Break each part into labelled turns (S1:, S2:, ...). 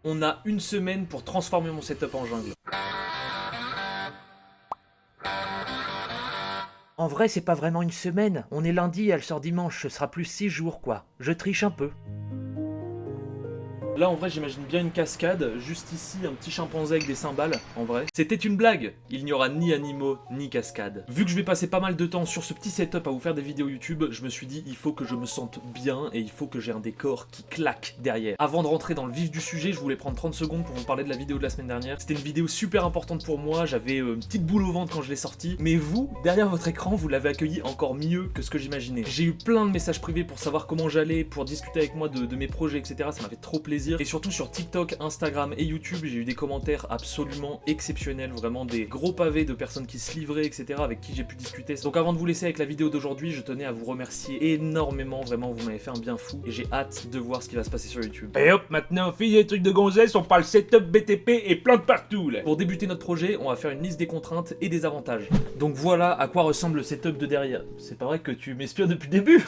S1: On a une semaine pour transformer mon setup en jungle.
S2: En vrai, c'est pas vraiment une semaine. On est lundi, elle sort dimanche, ce sera plus 6 jours, quoi. Je triche un peu.
S1: Là, en vrai, j'imagine bien une cascade. Juste ici, un petit chimpanzé avec des cymbales, en vrai. C'était une blague. Il n'y aura ni animaux, ni cascade. Vu que je vais passer pas mal de temps sur ce petit setup à vous faire des vidéos YouTube, je me suis dit, il faut que je me sente bien et il faut que j'ai un décor qui claque derrière. Avant de rentrer dans le vif du sujet, je voulais prendre 30 secondes pour vous parler de la vidéo de la semaine dernière. C'était une vidéo super importante pour moi. J'avais une petite boule au ventre quand je l'ai sortie. Mais vous, derrière votre écran, vous l'avez accueilli encore mieux que ce que j'imaginais. J'ai eu plein de messages privés pour savoir comment j'allais, pour discuter avec moi de mes projets, etc. Ça m'a fait trop plaisir. Et surtout sur TikTok, Instagram et YouTube, j'ai eu des commentaires absolument exceptionnels, vraiment des gros pavés de personnes qui se livraient, etc. avec qui j'ai pu discuter. Donc avant de vous laisser avec la vidéo d'aujourd'hui, je tenais à vous remercier énormément, vraiment vous m'avez fait un bien fou et j'ai hâte de voir ce qui va se passer sur YouTube.
S3: Et hop, maintenant, fille des trucs de gonzesse, on parle setup BTP et plante partout, là.
S1: Pour débuter notre projet, on va faire une liste des contraintes et des avantages. Donc voilà à quoi ressemble le setup de derrière. C'est pas vrai que tu m'espionnes depuis le début.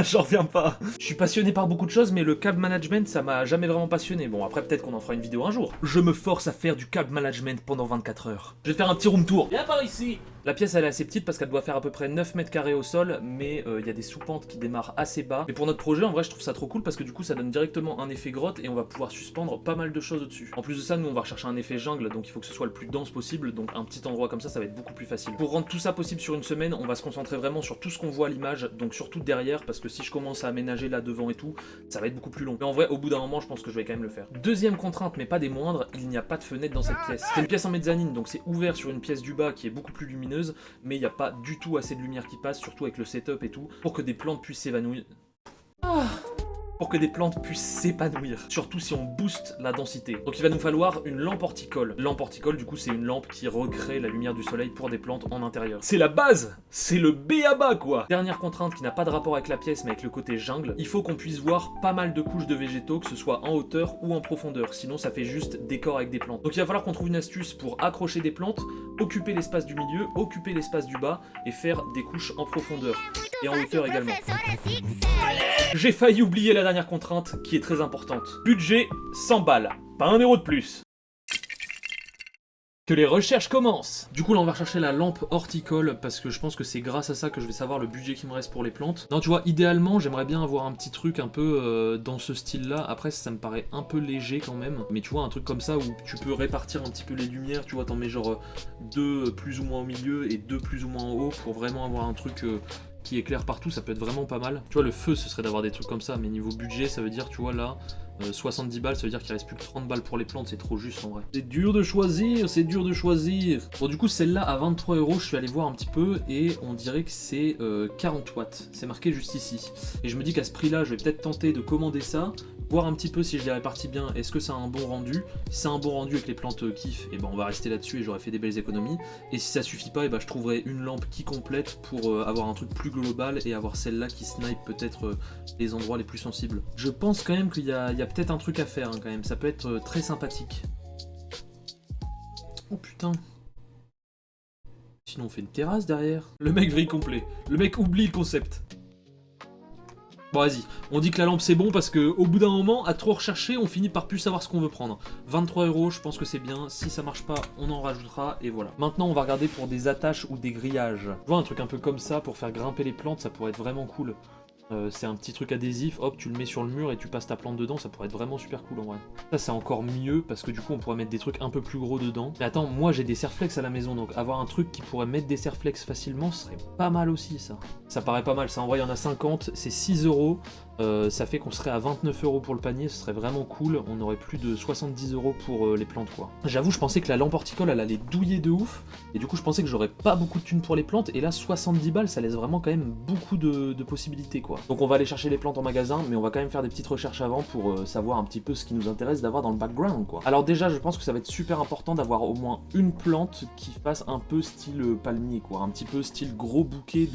S1: J'en reviens pas. Je suis passionné par beaucoup de choses, mais le câble management, ça m'a jamais vraiment passionné. Bon, après, peut-être qu'on en fera une vidéo un jour. Je me force à faire du câble management pendant 24 heures. Je vais faire un petit room tour. Viens par ici. La pièce, elle est assez petite parce qu'elle doit faire à peu près 9 mètres carrés au sol, mais il y a des sous-pentes qui démarrent assez bas. Mais pour notre projet, en vrai, je trouve ça trop cool parce que du coup, ça donne directement un effet grotte et on va pouvoir suspendre pas mal de choses au-dessus. En plus de ça, nous, on va rechercher un effet jungle, donc il faut que ce soit le plus dense possible, donc un petit endroit comme ça va être beaucoup plus facile. Pour rendre tout ça possible sur une semaine, on va se concentrer vraiment sur tout ce qu'on voit à l'image, donc surtout derrière, parce que si je commence à aménager là devant et tout, ça va être beaucoup plus long. Mais en vrai, au bout d'un moment, je pense que je vais quand même le faire. Deuxième contrainte, mais pas des moindres, il n'y a pas de fenêtre dans cette pièce. C'est une pièce en mezzanine, donc c'est ouvert sur une pièce du bas qui est beaucoup plus lumineuse, mais il n'y a pas du tout assez de lumière qui passe, surtout avec le setup et tout, pour que des plantes puissent s'évanouir. Pour que des plantes puissent s'épanouir, surtout si on booste la densité. Donc il va nous falloir une lampe horticole. Lampe horticole, du coup, c'est une lampe qui recrée la lumière du soleil pour des plantes en intérieur. C'est la base. C'est le b.a.-ba, quoi. Dernière contrainte qui n'a pas de rapport avec la pièce, mais avec le côté jungle, il faut qu'on puisse voir pas mal de couches de végétaux, que ce soit en hauteur ou en profondeur, sinon ça fait juste décor avec des plantes. Donc il va falloir qu'on trouve une astuce pour accrocher des plantes, occuper l'espace du milieu, occuper l'espace du bas, et faire des couches en profondeur, et en hauteur également. J'ai failli oublier la dernière contrainte qui est très importante. Budget 100 balles, pas 1 euro de plus. Que les recherches commencent. Du coup là on va rechercher la lampe horticole parce que je pense que c'est grâce à ça que je vais savoir le budget qui me reste pour les plantes. Non tu vois, idéalement j'aimerais bien avoir un petit truc un peu dans ce style là. Après ça me paraît un peu léger quand même. Mais tu vois un truc comme ça où tu peux répartir un petit peu les lumières. Tu vois t'en mets genre 2 plus ou moins au milieu et 2 plus ou moins en haut pour vraiment avoir un truc... qui éclaire partout, ça peut être vraiment pas mal. Tu vois, le feu, ce serait d'avoir des trucs comme ça, mais niveau budget, ça veut dire, tu vois, là, 70 balles, ça veut dire qu'il reste plus que 30 balles pour les plantes, c'est trop juste en vrai. C'est dur de choisir, c'est dur de choisir. Bon, du coup, celle-là, à 23 €, je suis allé voir un petit peu, et on dirait que c'est 40 watts. C'est marqué juste ici. Et je me dis qu'à ce prix-là, je vais peut-être tenter de commander ça, voir un petit peu si je les répartis bien, est-ce que ça a un bon rendu. Si c'est un bon rendu et que les plantes kiffent, et ben on va rester là-dessus et j'aurai fait des belles économies. Et si ça suffit pas, et ben je trouverai une lampe qui complète pour avoir un truc plus global et avoir celle-là qui snipe peut-être les endroits les plus sensibles. Je pense quand même qu'il y a peut-être un truc à faire hein, quand même, ça peut être très sympathique. Oh putain. Sinon on fait une terrasse derrière. Le mec vrille complet, le mec oublie le concept. Bon vas-y, on dit que la lampe c'est bon parce que au bout d'un moment, à trop rechercher, on finit par plus savoir ce qu'on veut prendre. 23 €, je pense que c'est bien, si ça marche pas, on en rajoutera et voilà. Maintenant on va regarder pour des attaches ou des grillages. Je vois un truc un peu comme ça pour faire grimper les plantes, ça pourrait être vraiment cool. C'est un petit truc adhésif, hop, tu le mets sur le mur et tu passes ta plante dedans, ça pourrait être vraiment super cool en vrai. Ça c'est encore mieux parce que du coup on pourrait mettre des trucs un peu plus gros dedans. Mais attends, moi j'ai des serflex à la maison, donc avoir un truc qui pourrait mettre des serflex facilement, ce serait pas mal aussi ça. Ça paraît pas mal, ça en vrai il y en a 50, c'est 6 €. Ça fait qu'on serait à 29 € pour le panier, ce serait vraiment cool, on aurait plus de 70 € pour les plantes quoi. J'avoue je pensais que la lampe horticole elle allait douiller de ouf, et du coup je pensais que j'aurais pas beaucoup de thunes pour les plantes, et là 70 balles ça laisse vraiment quand même beaucoup de possibilités quoi. Donc on va aller chercher les plantes en magasin, mais on va quand même faire des petites recherches avant pour savoir un petit peu ce qui nous intéresse d'avoir dans le background quoi. Alors déjà je pense que ça va être super important d'avoir au moins une plante qui fasse un peu style palmier quoi, un petit peu style gros bouquet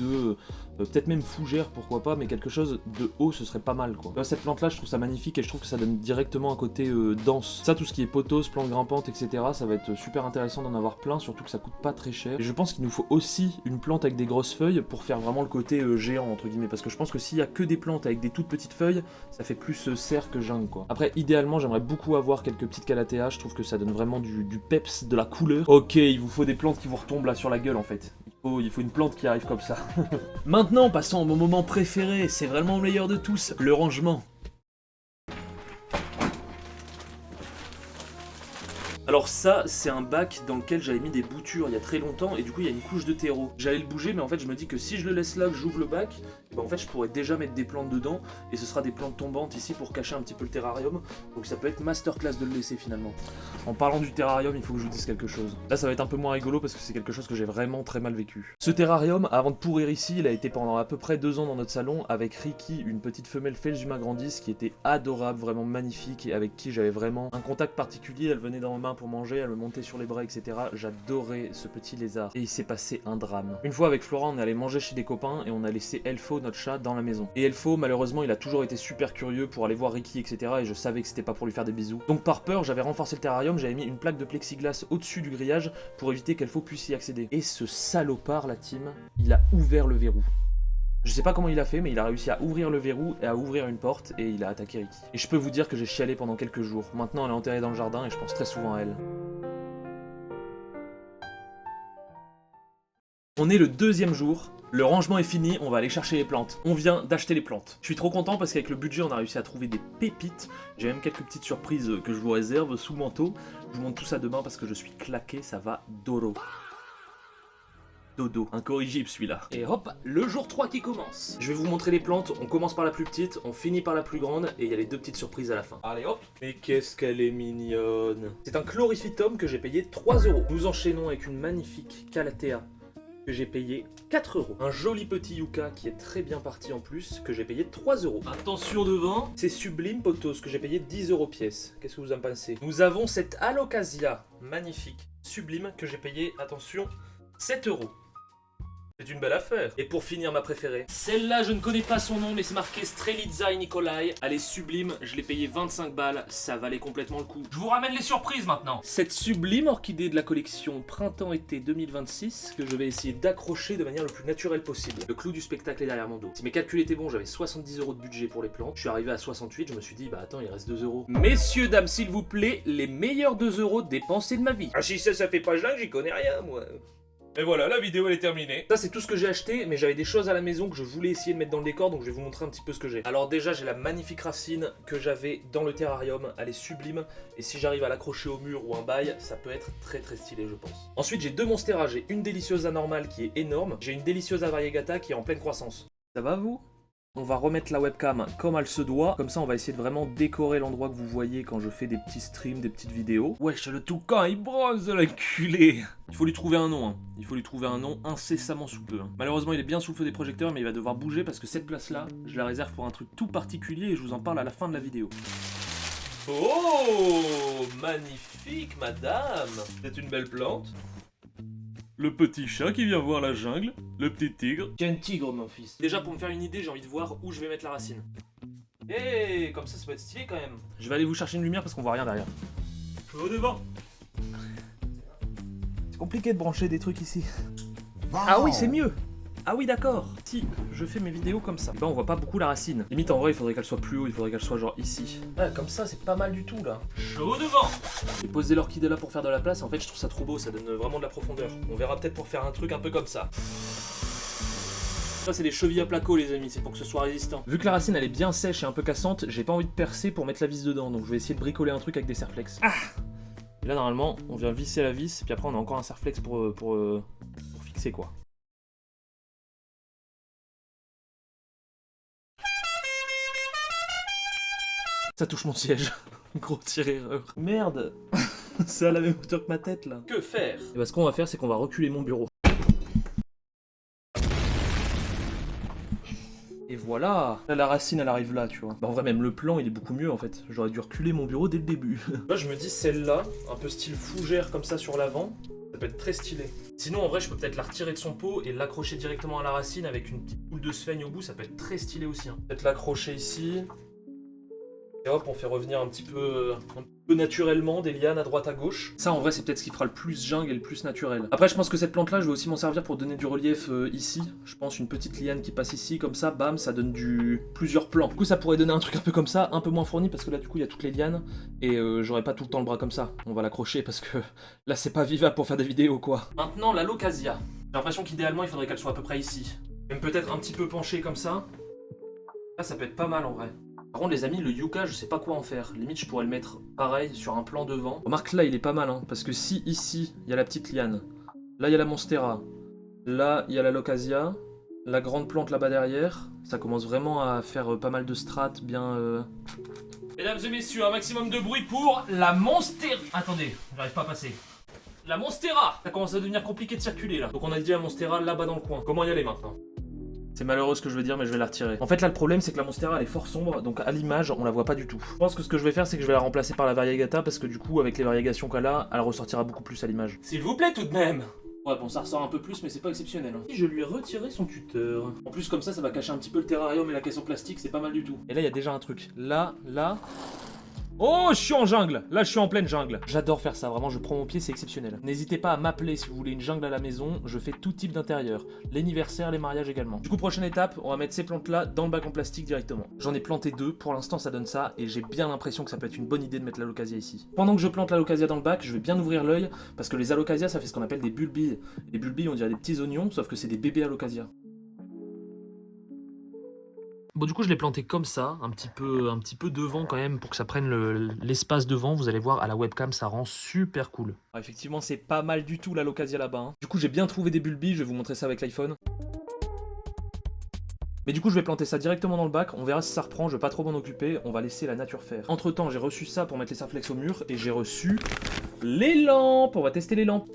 S1: peut-être même fougère, pourquoi pas, mais quelque chose de haut, ce serait pas mal, quoi. Là, cette plante-là, je trouve ça magnifique et je trouve que ça donne directement un côté dense. Ça, tout ce qui est pothos, plantes grimpantes, etc., ça va être super intéressant d'en avoir plein, surtout que ça coûte pas très cher. Et je pense qu'il nous faut aussi une plante avec des grosses feuilles pour faire vraiment le côté géant, entre guillemets, parce que je pense que s'il y a que des plantes avec des toutes petites feuilles, ça fait plus serre que jungle, quoi. Après, idéalement, j'aimerais beaucoup avoir quelques petites calatéas, je trouve que ça donne vraiment du peps, de la couleur. Ok, il vous faut des plantes qui vous retombent là sur la gueule, en fait. Il faut une plante qui arrive comme ça. Maintenant, passons à mon moment préféré, c'est vraiment le meilleur de tous, le rangement. Alors ça, c'est un bac dans lequel j'avais mis des boutures il y a très longtemps et du coup il y a une couche de terreau. J'allais le bouger mais en fait je me dis que si je le laisse là, que j'ouvre le bac, en fait je pourrais déjà mettre des plantes dedans et ce sera des plantes tombantes ici pour cacher un petit peu le terrarium. Donc ça peut être masterclass de le laisser finalement. En parlant du terrarium, il faut que je vous dise quelque chose. Là ça va être un peu moins rigolo parce que c'est quelque chose que j'ai vraiment très mal vécu. Ce terrarium, avant de pourrir ici, il a été pendant à peu près 2 ans dans notre salon avec Ricky, une petite femelle Felzuma grandis qui était adorable, vraiment magnifique et avec qui j'avais vraiment un contact particulier. Elle venait dans mes mains pour manger, elle me montait sur les bras, etc. J'adorais ce petit lézard. Et il s'est passé un drame. Une fois avec Flora, on est allé manger chez des copains et on a laissé Elfo, notre chat, dans la maison. Et Elfo, malheureusement, il a toujours été super curieux pour aller voir Ricky, etc. Et je savais que c'était pas pour lui faire des bisous. Donc par peur, j'avais renforcé le terrarium, j'avais mis une plaque de plexiglas au-dessus du grillage pour éviter qu'Elfo puisse y accéder. Et ce salopard, la team, il a ouvert le verrou. Je sais pas comment il a fait, mais il a réussi à ouvrir le verrou et à ouvrir une porte et il a attaqué Ricky. Et je peux vous dire que j'ai chialé pendant quelques jours. Maintenant, elle est enterrée dans le jardin et je pense très souvent à elle. On est le 2e jour, le rangement est fini, on va aller chercher les plantes. On vient d'acheter les plantes. Je suis trop content parce qu'avec le budget, on a réussi à trouver des pépites. J'ai même quelques petites surprises que je vous réserve sous manteau. Je vous montre tout ça demain parce que je suis claqué, ça va doro. Dodo, incorrigible celui-là. Et hop, le jour 3 qui commence. Je vais vous montrer les plantes, on commence par la plus petite, on finit par la plus grande, et il y a les 2 petites surprises à la fin. Allez hop. Mais qu'est-ce qu'elle est mignonne. C'est un chlorophytum que j'ai payé 3 €. Nous enchaînons avec une magnifique calathea que j'ai payé 4 €. Un joli petit yucca qui est très bien parti en plus, que j'ai payé 3 €. Attention devant, c'est sublime potos que j'ai payé 10 € pièce. Qu'est-ce que vous en pensez? Nous avons cette alocasia magnifique, sublime, que j'ai payé, attention, 7 €. C'est une belle affaire. Et pour finir, ma préférée. Celle-là, je ne connais pas son nom, mais c'est marqué Strelitzai Nikolai. Elle est sublime, je l'ai payé 25 balles, ça valait complètement le coup. Je vous ramène les surprises maintenant. Cette sublime orchidée de la collection Printemps-été 2026, que je vais essayer d'accrocher de manière le plus naturelle possible. Le clou du spectacle est derrière mon dos. Si mes calculs étaient bons, j'avais 70 € de budget pour les plantes. Je suis arrivé à 68, je me suis dit, bah attends, il reste 2 €. Messieurs, dames, s'il vous plaît, les meilleurs 2 € dépensés de ma vie.
S3: Ah si ça fait pas là, j'y connais rien moi. Et voilà, la vidéo elle est terminée.
S1: Ça c'est tout ce que j'ai acheté, mais j'avais des choses à la maison que je voulais essayer de mettre dans le décor, donc je vais vous montrer un petit peu ce que j'ai. Alors déjà j'ai la magnifique racine que j'avais dans le terrarium, elle est sublime, et si j'arrive à l'accrocher au mur ou un bail, ça peut être très très stylé je pense. Ensuite j'ai 2 monsteras, j'ai une Deliciosa normale qui est énorme, j'ai une Deliciosa variegata qui est en pleine croissance. Ça va vous ? On va remettre la webcam comme elle se doit, comme ça on va essayer de vraiment décorer l'endroit que vous voyez quand je fais des petits streams, des petites vidéos. Wesh, le toucan il bronze l'enculé. Il faut lui trouver un nom, hein. Il faut lui trouver un nom incessamment sous peu. Hein. Malheureusement il est bien sous le feu des projecteurs mais il va devoir bouger parce que cette place là, je la réserve pour un truc tout particulier et je vous en parle à la fin de la vidéo. Oh, magnifique madame. C'est une belle plante. Le petit chat qui vient voir la jungle, le petit tigre. Tiens, un tigre, mon fils. Déjà, pour me faire une idée, j'ai envie de voir où je vais mettre la racine. Et comme ça peut être stylé quand même. Je vais aller vous chercher une lumière parce qu'on voit rien derrière. Je vais au devant. C'est compliqué de brancher des trucs ici. Wow. Ah oui, c'est mieux. Ah oui, d'accord. Si je fais mes vidéos comme ça, on voit pas beaucoup la racine. Limite, en vrai, il faudrait qu'elle soit plus haut, il faudrait qu'elle soit genre ici. Ouais, comme ça, c'est pas mal du tout, là. Chaud devant. J'ai posé l'orchidée là pour faire de la place, en fait, je trouve ça trop beau, ça donne vraiment de la profondeur. On verra peut-être pour faire un truc un peu comme ça. Ça, c'est des chevilles à placo, les amis, c'est pour que ce soit résistant. Vu que la racine, elle est bien sèche et un peu cassante, j'ai pas envie de percer pour mettre la vis dedans, donc je vais essayer de bricoler un truc avec des serflex. Ah. Et là, normalement, on vient visser la vis, puis après, on a encore un serflex pour fixer, quoi. Ça touche mon siège. Grossière erreur. Merde. C'est à la même hauteur que ma tête là. Que faire? Et bah ce qu'on va faire c'est qu'on va reculer mon bureau. Et Voilà. Là, la racine, elle arrive là, tu vois. Bah, en vrai, même le plan, il est beaucoup mieux, en fait. J'aurais dû reculer mon bureau dès le début. Là, je me dis, celle-là, un peu style fougère comme ça sur l'avant, ça peut être très stylé. Sinon, en vrai, je peux peut-être la retirer de son pot et l'accrocher directement à la racine avec une petite boule de sphaigne au bout, ça peut être très stylé aussi. Hein. Peut-être l'accrocher ici. Et hop, on fait revenir un petit peu naturellement des lianes à droite à gauche. Ça, en vrai, c'est peut-être ce qui fera le plus jungle et le plus naturel. Après, je pense que cette plante-là, je vais aussi m'en servir pour donner du relief ici. Je pense une petite liane qui passe ici, comme ça, bam, ça donne plusieurs plans. Du coup, ça pourrait donner un truc un peu comme ça, un peu moins fourni, parce que là, du coup, il y a toutes les lianes. Et j'aurai pas tout le temps le bras comme ça. On va l'accrocher, parce que là, c'est pas vivable pour faire des vidéos, quoi. Maintenant, la locasia. J'ai l'impression qu'idéalement, il faudrait qu'elle soit à peu près ici. Même peut-être un petit peu penchée comme ça. Là, ça peut être pas mal, en vrai. Par contre, les amis, le yucca, je sais pas quoi en faire. Limite, je pourrais le mettre pareil sur un plan devant. Remarque, là, il est pas mal, hein, parce que si ici, il y a la petite liane, là, il y a la monstera, là, il y a la locasia, la grande plante là-bas derrière, ça commence vraiment à faire pas mal de strates bien... Mesdames et messieurs, un maximum de bruit pour la monstera. Attendez, j'arrive pas à passer. La monstera. Ça commence à devenir compliqué de circuler, là. Donc on a dit la monstera là-bas dans le coin. Comment y aller maintenant ? C'est malheureux ce que je veux dire, mais je vais la retirer. En fait, là, le problème, c'est que la monstera, elle est fort sombre, donc à l'image, on la voit pas du tout. Je pense que ce que je vais faire, c'est que je vais la remplacer par la variegata, parce que du coup, avec les variégations qu'elle a, elle ressortira beaucoup plus à l'image. S'il vous plaît, tout de même. Ouais, bon, ça ressort un peu plus, mais c'est pas exceptionnel. Hein. Je lui ai retiré son tuteur. En plus, comme ça va cacher un petit peu le terrarium et la caisse en plastique, c'est pas mal du tout. Et là, il y a déjà un truc. Là... Oh, je suis en jungle. Là, je suis en pleine jungle. J'adore faire ça, vraiment, je prends mon pied, c'est exceptionnel. N'hésitez pas à m'appeler si vous voulez une jungle à la maison, je fais tout type d'intérieur. L'anniversaire, les mariages également. Du coup, prochaine étape, on va mettre ces plantes-là dans le bac en plastique directement. J'en ai planté 2, pour l'instant ça donne ça, et j'ai bien l'impression que ça peut être une bonne idée de mettre l'alocasia ici. Pendant que je plante l'alocasia dans le bac, je vais bien ouvrir l'œil, parce que les alocasias, ça fait ce qu'on appelle des bulbilles. Les bulbilles, on dirait des petits oignons, sauf que c'est des bébés alocasias. Bon, du coup, je l'ai planté comme ça, un petit peu devant quand même, pour que ça prenne l'espace devant. Vous allez voir, à la webcam, ça rend super cool. Ah, effectivement, c'est pas mal du tout la locasia là-bas. Hein. Du coup, j'ai bien trouvé des bulbilles, je vais vous montrer ça avec l'iPhone. Mais du coup, je vais planter ça directement dans le bac, on verra si ça reprend, je vais pas trop m'en occuper, on va laisser la nature faire. Entre temps, j'ai reçu ça pour mettre les Sarflex au mur, et j'ai reçu les lampes. On va tester les lampes.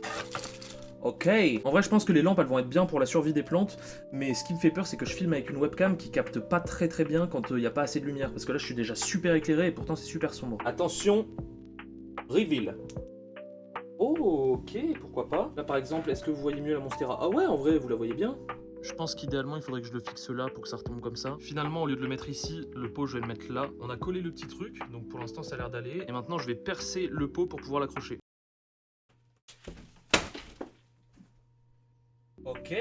S1: Ok, en vrai je pense que les lampes elles vont être bien pour la survie des plantes, mais ce qui me fait peur c'est que je filme avec une webcam qui capte pas très bien quand il n'y a pas assez de lumière, parce que là je suis déjà super éclairé et pourtant c'est super sombre. Attention, reveal. Oh, ok, pourquoi pas. Là par exemple, est-ce que vous voyez mieux la monstera? Ah ouais, en vrai vous la voyez bien. Je pense qu'idéalement il faudrait que je le fixe là pour que ça retombe comme ça. Finalement au lieu de le mettre ici, le pot je vais le mettre là. On a collé le petit truc, donc pour l'instant ça a l'air d'aller. Et maintenant je vais percer le pot pour pouvoir l'accrocher. Ok.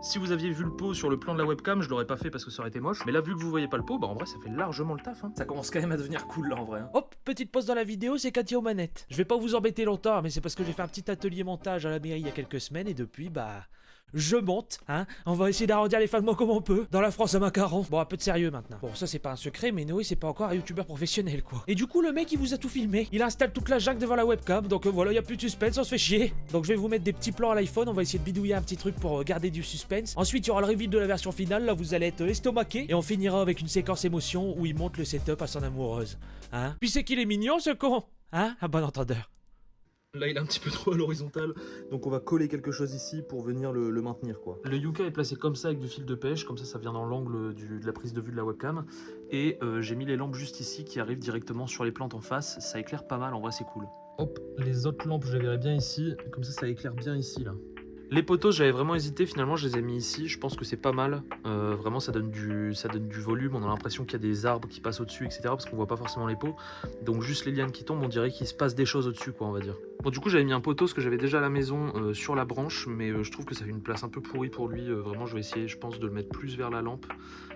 S1: Si vous aviez vu le pot sur le plan de la webcam, je l'aurais pas fait parce que ça aurait été moche. Mais là, vu que vous voyez pas le pot, bah en vrai, ça fait largement le taf. Hein. Ça commence quand même à devenir cool là en vrai. Hein.
S2: Hop, petite pause dans la vidéo, c'est Cathy aux manettes. Je vais pas vous embêter longtemps, mais c'est parce que j'ai fait un petit atelier montage à la mairie il y a quelques semaines et depuis, bah... je monte, hein. On va essayer d'arrondir les fins de mois comme on peut. Dans la France à macaron. Bon, un peu de sérieux maintenant. Bon, ça c'est pas un secret, mais Noé c'est pas encore un youtubeur professionnel quoi. Et du coup, le mec il vous a tout filmé. Il installe toute la jungle devant la webcam. Donc voilà, y a plus de suspense, on se fait chier. Donc je vais vous mettre des petits plans à l'iPhone. On va essayer de bidouiller un petit truc pour garder du suspense. Ensuite, il y aura le reveal de la version finale. Là, vous allez être estomaqué. Et on finira avec une séquence émotion où il monte le setup à son amoureuse. Hein. Puis c'est qu'il est mignon ce con. Hein. Un bon entendeur.
S1: Là il est un petit peu trop à l'horizontale, donc on va coller quelque chose ici pour venir le maintenir quoi. Le yucca est placé comme ça avec du fil de pêche, comme ça vient dans l'angle de la prise de vue de la webcam. Et j'ai mis les lampes juste ici qui arrivent directement sur les plantes en face, ça éclaire pas mal, en vrai c'est cool. Hop, les autres lampes je les verrai bien ici, comme ça éclaire bien ici là. Les poteaux, j'avais vraiment hésité, finalement je les ai mis ici, je pense que c'est pas mal. Vraiment ça donne du volume, on a l'impression qu'il y a des arbres qui passent au-dessus, etc. Parce qu'on voit pas forcément les pots. Donc juste les lianes qui tombent, on dirait qu'il se passe des choses au-dessus, quoi, on va dire. Bon, du coup j'avais mis un poteau, ce que j'avais déjà à la maison, sur la branche, mais je trouve que ça fait une place un peu pourrie pour lui. Vraiment je vais essayer, je pense, de le mettre plus vers la lampe,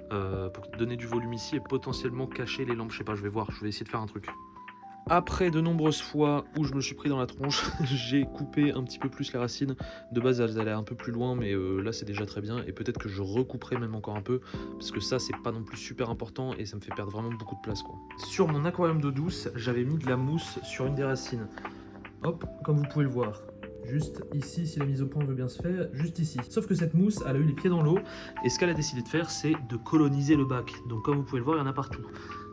S1: pour donner du volume ici et potentiellement cacher les lampes, je sais pas, je vais voir, je vais essayer de faire un truc. Après de nombreuses fois où je me suis pris dans la tronche, j'ai coupé un petit peu plus les racines. De base elles allaient un peu plus loin, mais là c'est déjà très bien. Et peut-être que je recouperai même encore un peu, parce que ça c'est pas non plus super important et ça me fait perdre vraiment beaucoup de place quoi. Sur mon aquarium d'eau douce, j'avais mis de la mousse sur une des racines. Hop, comme vous pouvez le voir. Juste ici, si la mise au point veut bien se faire, juste ici. Sauf que cette mousse, elle a eu les pieds dans l'eau, et ce qu'elle a décidé de faire, c'est de coloniser le bac. Donc comme vous pouvez le voir, il y en a partout.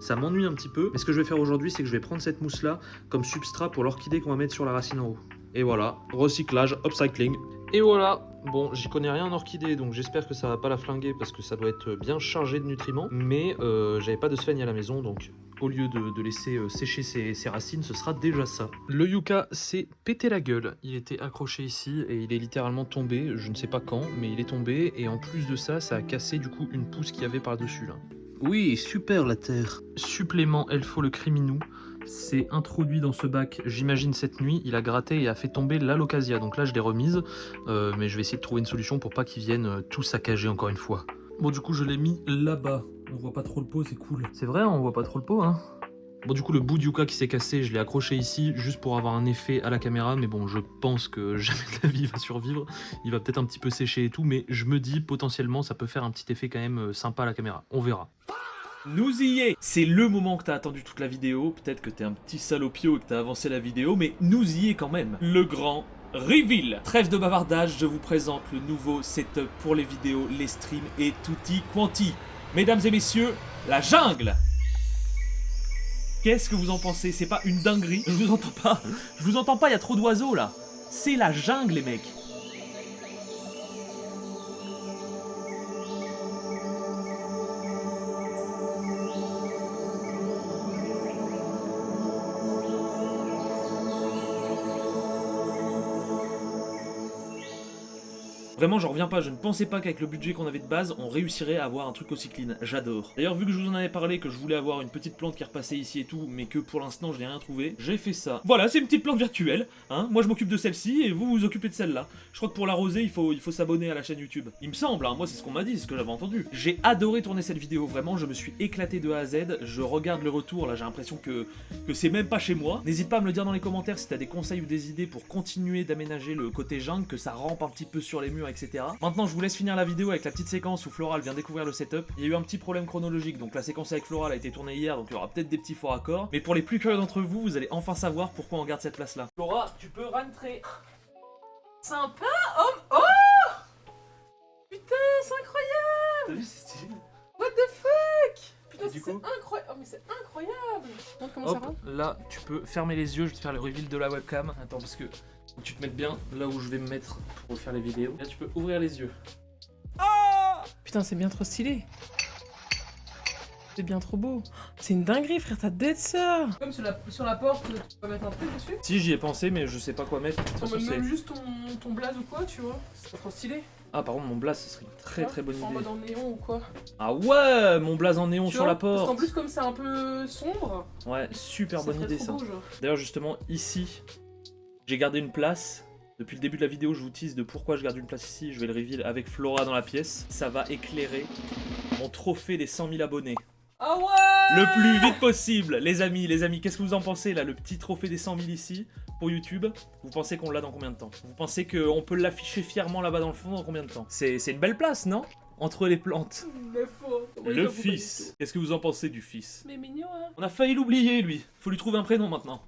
S1: Ça m'ennuie un petit peu, mais ce que je vais faire aujourd'hui, c'est que je vais prendre cette mousse-là comme substrat pour l'orchidée qu'on va mettre sur la racine en haut. Et voilà, recyclage, upcycling. Et voilà, Bon, j'y connais rien en orchidée, donc j'espère que ça va pas la flinguer parce que ça doit être bien chargé de nutriments. Mais j'avais pas de sphène à la maison, donc au lieu de laisser sécher ses racines, ce sera déjà ça. Le yucca s'est pété la gueule. Il était accroché ici et il est littéralement tombé. Je ne sais pas quand, mais il est tombé. Et en plus de ça, ça a cassé du coup une pousse qu'il y avait par-dessus là. Oui, super la terre. Supplément Elfo le Criminou. C'est introduit dans ce bac, j'imagine cette nuit, il a gratté et a fait tomber l'alocasia. Donc là je l'ai remise, mais je vais essayer de trouver une solution pour pas qu'ils viennent tout saccager encore une fois. Bon du coup je l'ai mis là-bas, on voit pas trop le pot, c'est cool. C'est vrai, on voit pas trop le pot hein. Bon du coup le bout du yucca qui s'est cassé, je l'ai accroché ici juste pour avoir un effet à la caméra, mais bon je pense que jamais de la vie il va survivre. Il va peut-être un petit peu sécher et tout, mais je me dis potentiellement ça peut faire un petit effet quand même sympa à la caméra, on verra. Nous y est. C'est le moment que t'as attendu toute la vidéo. Peut-être que t'es un petit salopio et que t'as avancé la vidéo, mais nous y est quand même. Le grand reveal. Trêve de bavardage, je vous présente le nouveau setup pour les vidéos, les streams et tutti quanti. Mesdames et messieurs, la jungle. Qu'est-ce que vous en pensez? C'est pas une dinguerie? Je vous entends pas. Je vous entends pas, il y a trop d'oiseaux là. C'est la jungle les mecs. Vraiment, j'en reviens pas, je ne pensais pas qu'avec le budget qu'on avait de base, on réussirait à avoir un truc aussi clean. J'adore. D'ailleurs, vu que je vous en avais parlé, que je voulais avoir une petite plante qui repassait ici et tout, mais que pour l'instant, je n'ai rien trouvé, j'ai fait ça. Voilà, c'est une petite plante virtuelle, hein. Moi, je m'occupe de celle-ci et vous vous occupez de celle-là. Je crois que pour l'arroser, il faut s'abonner à la chaîne YouTube. Il me semble, hein. Moi, c'est ce qu'on m'a dit, c'est ce que j'avais entendu. J'ai adoré tourner cette vidéo, vraiment, je me suis éclaté de A à Z. Je regarde le retour, là, j'ai l'impression que c'est même pas chez moi. N'hésite pas à me le dire dans les commentaires si t'as des conseils ou des idées pour continuer d'aménager le côté jungle, que ça rampe un petit peu sur les murs, etc. Maintenant, je vous laisse finir la vidéo avec la petite séquence où Floral vient découvrir le setup. Il y a eu un petit problème chronologique, donc la séquence avec Floral a été tournée hier, donc il y aura peut-être des petits faux raccords. Mais pour les plus curieux d'entre vous, vous allez enfin savoir pourquoi on garde cette place-là. Flora, tu peux rentrer.
S4: Sympa. Oh putain, c'est incroyable.
S1: T'as vu, c'est stylé.
S4: What the fuck. Putain,
S1: du
S4: c'est
S1: coup
S4: incroyable. Oh mais c'est incroyable. Regarde comment ça
S1: Hop,
S4: va.
S1: là, tu peux fermer les yeux, je vais te faire le reveal de la webcam. Attends, parce que faut que tu te mettes bien là où je vais me mettre pour faire les vidéos. Là, tu peux ouvrir les yeux.
S4: Putain, c'est bien trop stylé. C'est bien trop beau. C'est une dinguerie, frère, t'as dead ça. Comme sur la porte, tu peux mettre un truc dessus.
S1: Si, j'y ai pensé, mais je sais pas quoi mettre. De toute façon, c'est...
S4: Même juste ton blaze ou quoi, tu vois. C'est trop stylé.
S1: Ah, par contre, mon blaze, ce serait une très très bonne
S4: En
S1: idée.
S4: mode en néon ou quoi.
S1: Ah ouais, mon blaze en néon
S4: Tu
S1: sur
S4: vois,
S1: la
S4: parce qu'en
S1: porte.
S4: plus, comme c'est un peu sombre,
S1: Ouais, super
S4: ça
S1: bonne
S4: ferait
S1: idée
S4: trop
S1: ça.
S4: beau, genre.
S1: D'ailleurs, justement, ici, j'ai gardé une place. Depuis le début de la vidéo, je vous tease de pourquoi je garde une place ici. Je vais le reveal avec Flora dans la pièce. Ça va éclairer mon trophée des 100 000 abonnés.
S4: Ah ouais.
S1: Le plus vite possible, les amis, qu'est-ce que vous en pensez là, le petit trophée des 100 000 ici, pour YouTube? Vous pensez qu'on l'a dans combien de temps? Vous pensez qu'on peut l'afficher fièrement là-bas dans le fond dans combien de temps? C'est une belle place, non? Entre les plantes. Le fils. Qu'est-ce que vous en pensez du fils?
S4: Mais mignon, hein.
S1: On a failli l'oublier, lui. Faut lui trouver un prénom maintenant.